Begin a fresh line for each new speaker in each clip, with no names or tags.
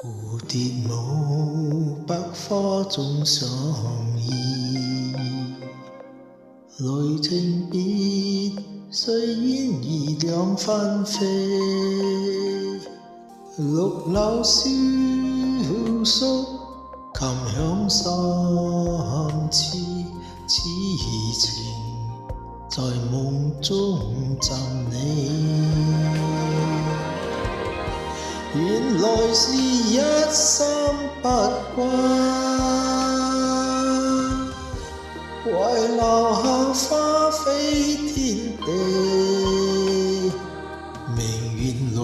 蝴蝶舞，百花中相依。來情別，雖煙雨兩分飛。綠柳蕭疏，琴響三次，痴情在夢中尋你。原來是一生不歸，為留下花飛天地。明月裏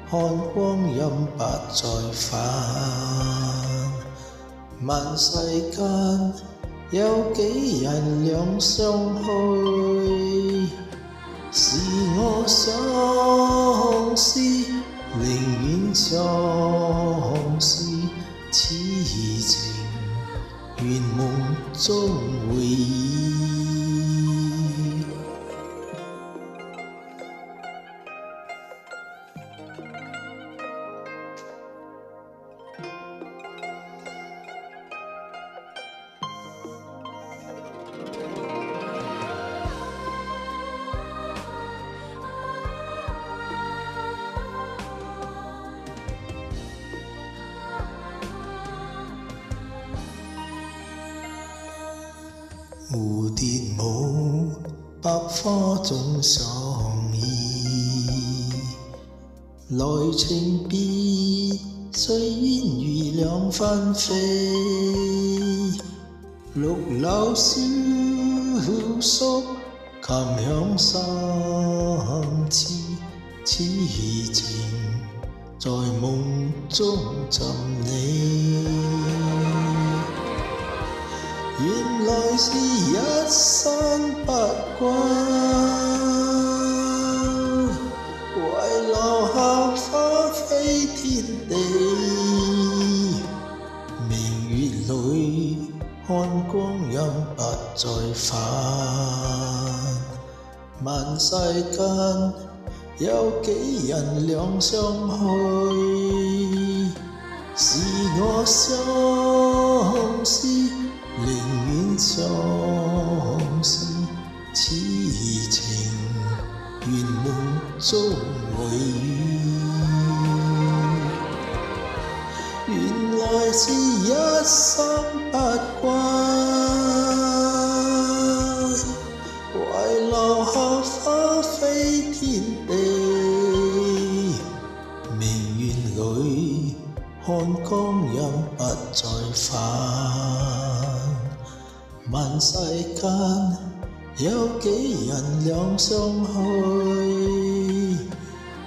看光陰不再返，問世間有幾人兩相許？是我相思，寧願相思，痴情願夢中會意。蝴蝶舞，百花中相依。來情別，雖煙雨兩分飛。綠柳蕭疏，琴響三次，痴情在夢中尋你。原來是一生不歸，為留下花飛天地。明月裏看光陰不再返，問世間有幾人兩相許？是我相思，寧願相思，痴情願夢中會遇。原來是一生不歸，為留下花飛天地。明月裏看光陰不再返，問世間有幾人兩相許？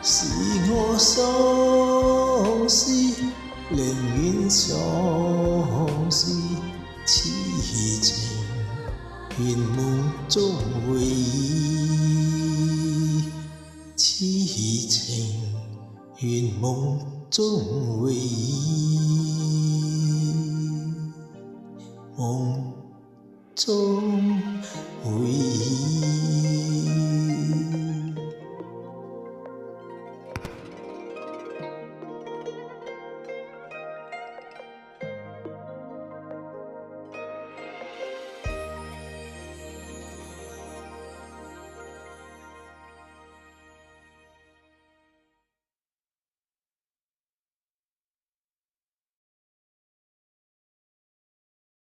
是我相思，寧願相思，痴情願夢中會意。痴情願夢中會意，夢中會意。